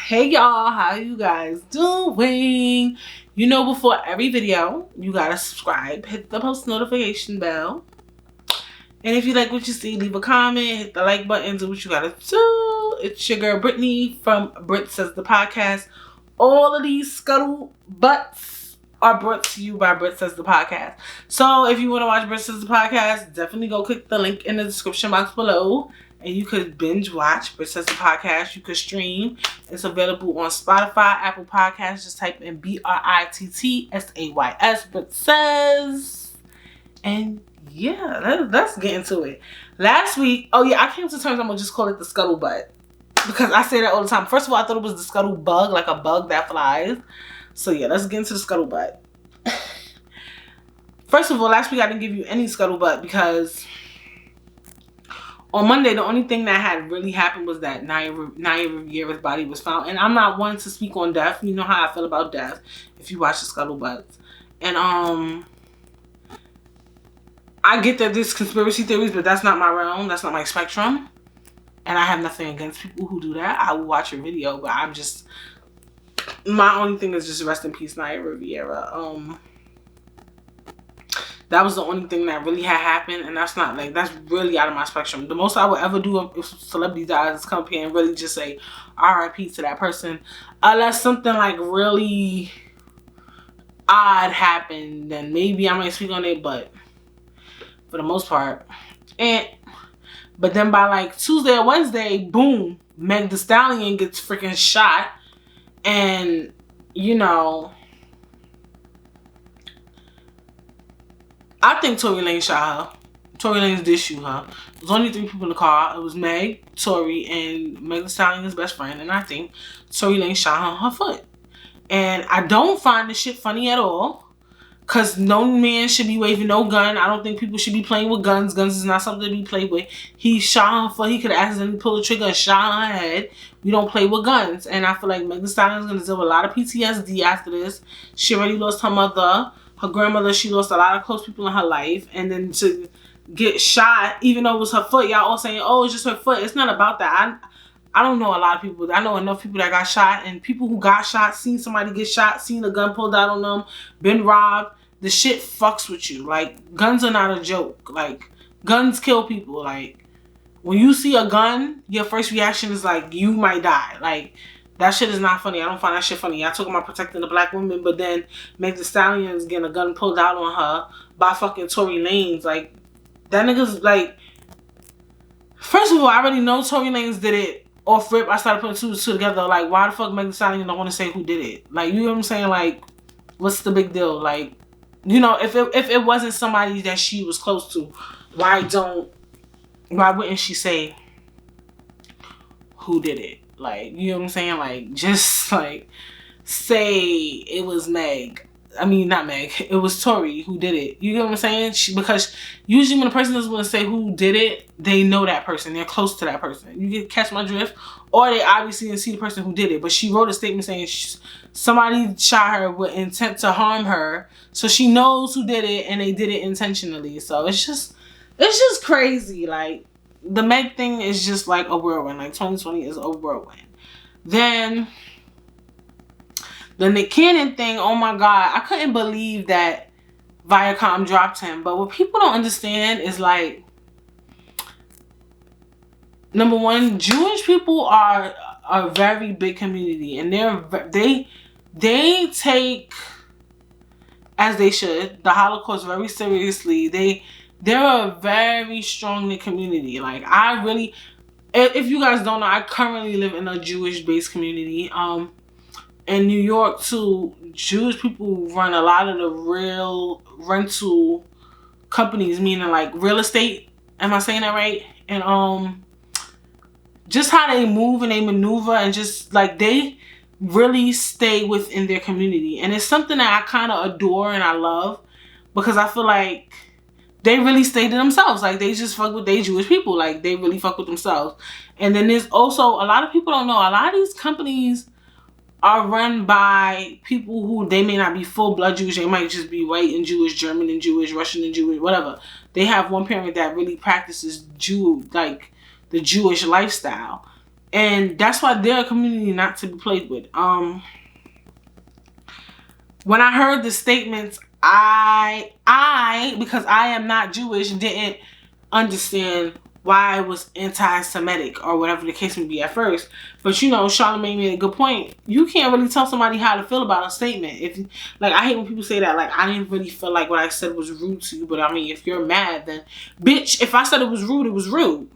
Hey y'all, how you guys doing? You know, before every video, you gotta subscribe, hit the post notification bell. And if you like what you see, leave a comment, hit the like button, do what you gotta do. It's your girl Brittany from Brit Says the Podcast. All of these scuttlebutts are brought to you by Brit Says the Podcast. So if you want to watch Brit Says the Podcast, definitely go click the link in the description box below. And you could binge watch Brit Says the Podcast. You could stream. It's available on Spotify, Apple Podcasts. Just type in BRITTSAYS, Brit Says. And yeah, let's get into it. Last week, I came to terms, I'm going to just call it the scuttlebutt. Because I say that all the time. First of all, I thought it was the scuttle bug, like a bug that flies. So yeah, let's get into the scuttlebutt. First of all, last week I didn't give you any scuttlebutt because on Monday, the only thing that had really happened was that Naya Rivera's body was found. And I'm not one to speak on death. You know how I feel about death if you watch the scuttlebutts. And I get that there's conspiracy theories, but that's not my realm. That's not my spectrum. And I have nothing against people who do that. I will watch your video, but I'm just... My only thing is just rest in peace, Naya Rivera. That was the only thing that really had happened, and that's not, like, that's really out of my spectrum. The most I would ever do if a celebrity dies is come up here and really just say R.I.P. to that person. Unless something, like, really odd happened, then maybe I might speak on it, but for the most part. But then by, like, Tuesday or Wednesday, boom, Meg Thee Stallion gets freaking shot. And, you know, I think Tory Lanez shot her. Tory Lanez did shoot her. There was only 3 people in the car. It was Meg, Tory, and Meg Thee Stallion's best friend. And I think Tory Lanez shot her on her foot. And I don't find this shit funny at all. Because no man should be waving no gun. I don't think people should be playing with guns. Guns is not something to be played with. He shot her foot. He could have accidentally pulled the trigger and shot her head. We don't play with guns. And I feel like Meg Thee Stallion is going to deal with a lot of PTSD after this. She already lost her mother. Her grandmother, she lost a lot of close people in her life. And then to get shot, even though it was her foot, y'all all saying, oh, it's just her foot. It's not about that. I don't know a lot of people. I know enough people that got shot. And people who got shot, seen somebody get shot, seen a gun pulled out on them, been robbed. The shit fucks with you. Like, guns are not a joke. Like, guns kill people. Like, when you see a gun, your first reaction is like, you might die. Like, that shit is not funny. I don't find that shit funny. I talk about protecting the black women, but then Meg Thee Stallion's getting a gun pulled out on her by fucking Tory Lanez. Like, that nigga's like... First of all, I already know Tory Lanez did it off rip. I started putting 2 and 2 together. Like, why the fuck Meg Thee Stallion don't want to say who did it? Like, you know what I'm saying? Like, what's the big deal? Like, you know, if it wasn't somebody that she was close to, why wouldn't she say who did it? Like, you know what I'm saying? Like, just like say it was Meg. I mean, not Meg. It was Tory who did it. You know what I'm saying? Because usually when a person doesn't want to say who did it, they know that person. They're close to that person. You get catch my drift? Or they obviously didn't see the person who did it. But she wrote a statement saying somebody shot her with intent to harm her. So she knows who did it and they did it intentionally. So it's just crazy. Like, the Meg thing is just like a whirlwind. Like, 2020 is a whirlwind. Then the Nick Cannon thing, oh my God. I couldn't believe that Viacom dropped him. But what people don't understand is, like, number one, Jewish people are a very big community. And they take, as they should, the Holocaust very seriously. They're a very strong community. Like, I really... If you guys don't know, I currently live in a Jewish-based community. In New York too, Jewish people run a lot of the real rental companies, meaning like real estate. Am I saying that right? And just how they move and they maneuver, and just like they really stay within their community. And it's something that I kind of adore and I love, because I feel like they really stay to themselves. Like, they just fuck with they Jewish people. Like, they really fuck with themselves. And then there's also, a lot of people don't know, a lot of these companies are run by people who, they may not be full blood Jewish. They might just be white and Jewish, German and Jewish, Russian and Jewish, whatever. They have one parent that really practices like the Jewish lifestyle. And that's why they're a community not to be played with. When I heard the statements, I because I am not Jewish, didn't understand why it was anti-Semitic or whatever the case may be at first. But you know, Charlamagne made a good point. You can't really tell somebody how to feel about a statement. If like, I hate when people say that, like, I didn't really feel like what I said was rude to you, but I mean, if you're mad, then bitch, if I said it was rude, it was rude.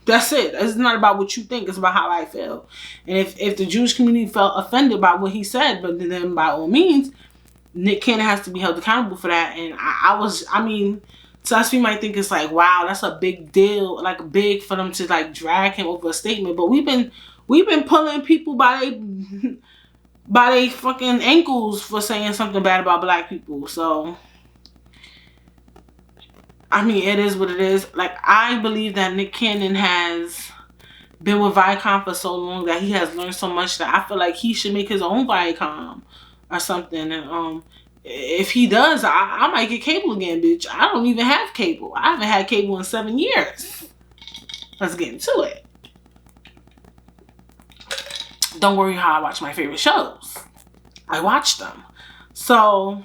That's it. It's not about what you think, it's about how I feel. And if the Jewish community felt offended by what he said, but then by all means, Nick Cannon has to be held accountable for that. And I mean, so us we might think it's like, wow, that's a big deal, like big for them to like drag him over a statement. But we've been pulling people by they fucking ankles for saying something bad about black people. So I mean, it is what it is. Like, I believe that Nick Cannon has been with Viacom for so long that he has learned so much that I feel like he should make his own Viacom or something. And if he does, I might get cable again, bitch. I don't even have cable. I haven't had cable in 7 years. Let's get into it. Don't worry how I watch my favorite shows. I watch them. So,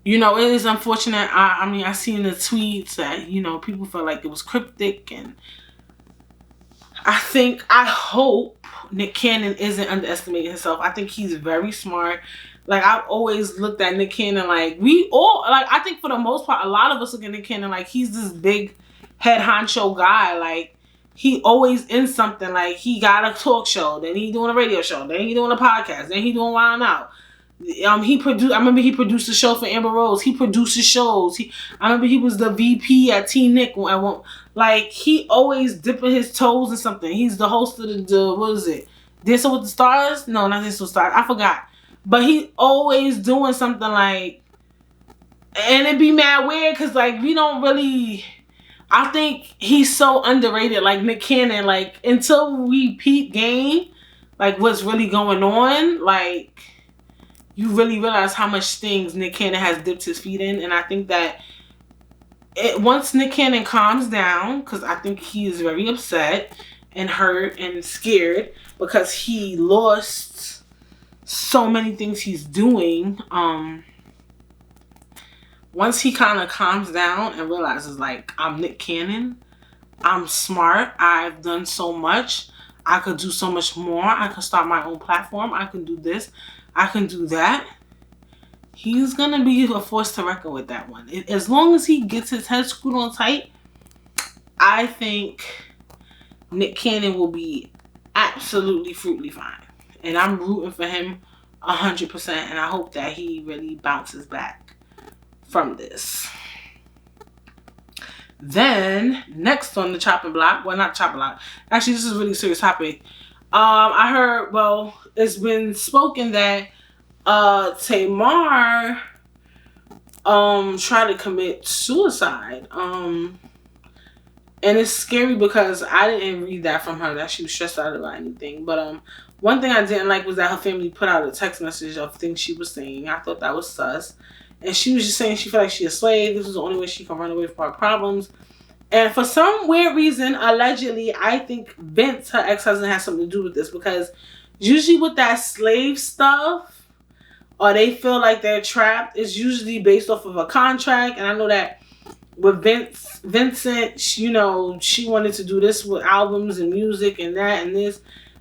you know, it is unfortunate. I mean, I seen the tweets that, you know, people felt like it was cryptic. And I hope Nick Cannon isn't underestimating himself. I think he's very smart. Like, I've always looked at Nick Cannon like, I think for the most part, a lot of us look at Nick Cannon like he's this big head honcho guy. Like, he always in something. Like, he got a talk show, then he doing a radio show, then he doing a podcast, then he doing Wild Out. I remember he produced a show for Amber Rose. He produces shows. I remember he was the VP at T Nick. Like, he always dipping his toes in something. He's the host of the what is it? Dancing with the Stars? No, not Dancing with the Stars. I forgot. But he always doing something like, and it'd be mad weird because like we don't really. I think he's so underrated, like Nick Cannon. Like, until we peep game, like what's really going on, like, you really realize how much things Nick Cannon has dipped his feet in. And I think that once Nick Cannon calms down, because I think he is very upset and hurt and scared because he lost so many things he's doing. Once he kind of calms down and realizes, like, I'm Nick Cannon, I'm smart, I've done so much, I could do so much more, I could start my own platform, I can do this, I can do that, he's gonna be a force to reckon with, that one. As long as he gets his head screwed on tight, I think Nick Cannon will be absolutely fruitly fine. And I'm rooting for him 100%. And I hope that he really bounces back from this. Then, next on the chopping block. Well, not chopping block. Actually, this is a really serious topic. I heard, well, it's been spoken that Tamar tried to commit suicide. And it's scary because I didn't read that from her, that she was stressed out about anything. But one thing I didn't like was that her family put out a text message of things she was saying. I thought that was sus. And she was just saying she felt like she's a slave. This was the only way she can run away from her problems. And for some weird reason, allegedly, I think Vince, her ex-husband, has something to do with this. Because usually with that slave stuff, or they feel like they're trapped, it's usually based off of a contract. And I know that with Vincent, you know, she wanted to do this with albums and music and that and this.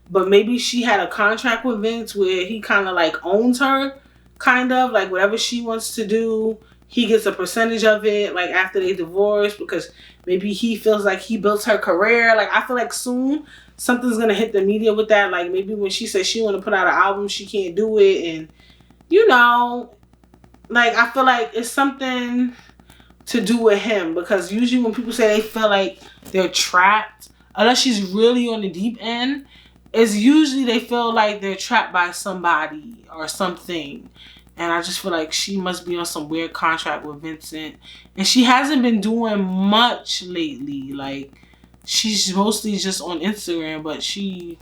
But maybe she had a contract with Vince where he kind of like owns her. Kind of like whatever she wants to do, he gets a percentage of it, like after they divorce, because maybe he feels like he built her career. Like, I feel like soon something's gonna hit the media with that. Like, maybe when she says she want to put out an album, she can't do it. And, you know, like, I feel like it's something to do with him, because usually when people say they feel like they're trapped, unless she's really on the deep end, it's usually they feel like they're trapped by somebody or something. And I just feel like she must be on some weird contract with Vincent. And she hasn't been doing much lately. Like, she's mostly just on Instagram, but she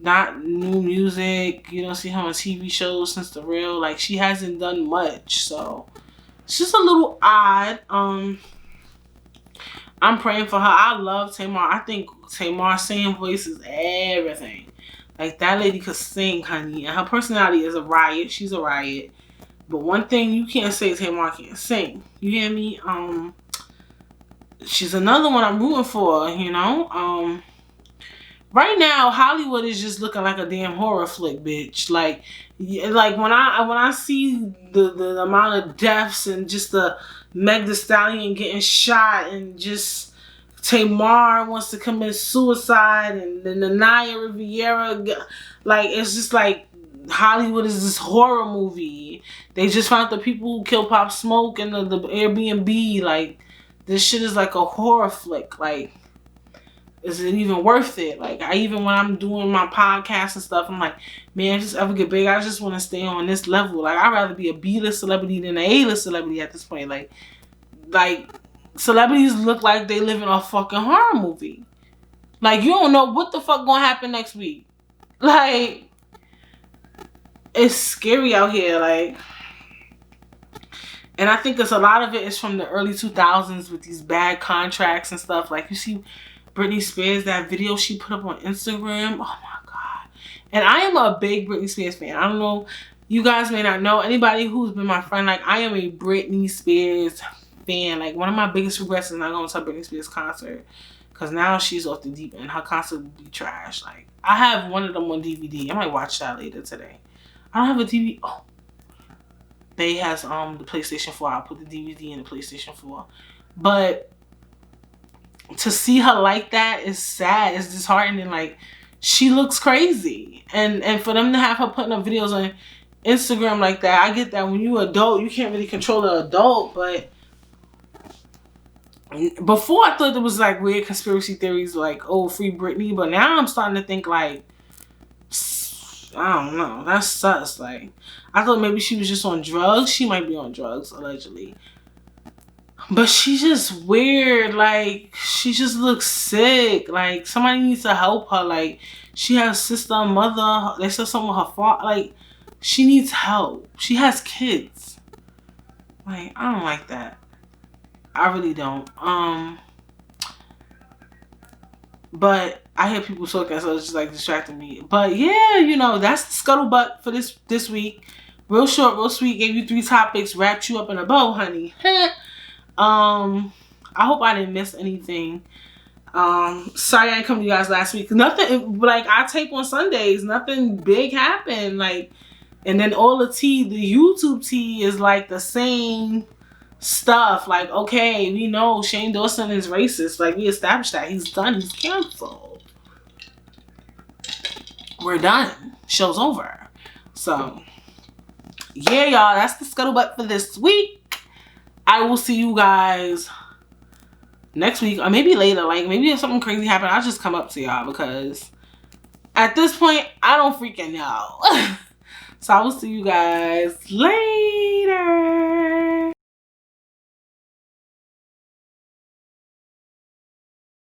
not new music. You don't see her on TV shows since The Real. Like, she hasn't done much. So it's just a little odd. I'm praying for her. I love Tamar. I think Tamar singing voice is everything. Like, that lady could sing, honey. And her personality is a riot. She's a riot. But one thing you can't say, Tamar can't sing. You hear me? She's another one I'm rooting for, you know? Right now, Hollywood is just looking like a damn horror flick, bitch. Like when I see the amount of deaths and just the Meg Thee Stallion getting shot and just Tamar wants to commit suicide and then the Naya Riviera, like, it's just like Hollywood is this horror movie. They just found the people who killed Pop Smoke and the Airbnb. Like, this shit is like a horror flick. Like, is it even worth it? Like, even when I'm doing my podcast and stuff, I'm like, man, if this ever get big, I just want to stay on this level. Like, I'd rather be a B-list celebrity than an A-list celebrity at this point. Like celebrities look like they live in a fucking horror movie. Like, you don't know what the fuck gonna happen next week. Like, it's scary out here. Like, and I think it's a lot of it is from the early 2000s with these bad contracts and stuff. Like, you see Britney Spears, that video she put up on Instagram. Oh my God. And I am a big Britney Spears fan. I don't know, you guys may not know. Anybody who's been my friend, like, I am a Britney Spears fan. Like, one of my biggest regrets is not going to a Britney Spears concert. Because now she's off the deep end. Her concert would be trash. Like, I have one of them on DVD. I might watch that later today. I don't have a DVD. Oh. They has the PlayStation 4. I'll put the DVD in the PlayStation 4. But to see her like that is sad. It's disheartening. Like, she looks crazy. And for them to have her putting up videos on Instagram like that, I get that when you're an adult, you can't really control the adult. But before, I thought there was like weird conspiracy theories like, oh, free Britney. But now I'm starting to think like, I don't know. That's sus. Like, I thought maybe she was just on drugs. She might be on drugs, allegedly. But she's just weird. Like, she just looks sick. Like, somebody needs to help her. Like, she has sister and mother. They said something with her father. Like, she needs help. She has kids. Like, I don't like that. I really don't. But I hear people talking, so it's just like distracting me. But yeah, you know, that's the scuttlebutt for this week. Real short, real sweet. Gave you 3 topics, wrapped you up in a bow, honey. I hope I didn't miss anything. Sorry I didn't come to you guys last week. Nothing, like, I tape on Sundays. Nothing big happened. Like, and then all the tea, the YouTube tea is like the same stuff. Like, okay, we know Shane Dawson is racist. Like, we established that. He's done. He's canceled. We're done. Show's over. So, yeah, y'all. That's the scuttlebutt for this week. I will see you guys next week. Or maybe later. Like, maybe if something crazy happened, I'll just come up to y'all. Because at this point, I don't freaking know. So, I will see you guys later.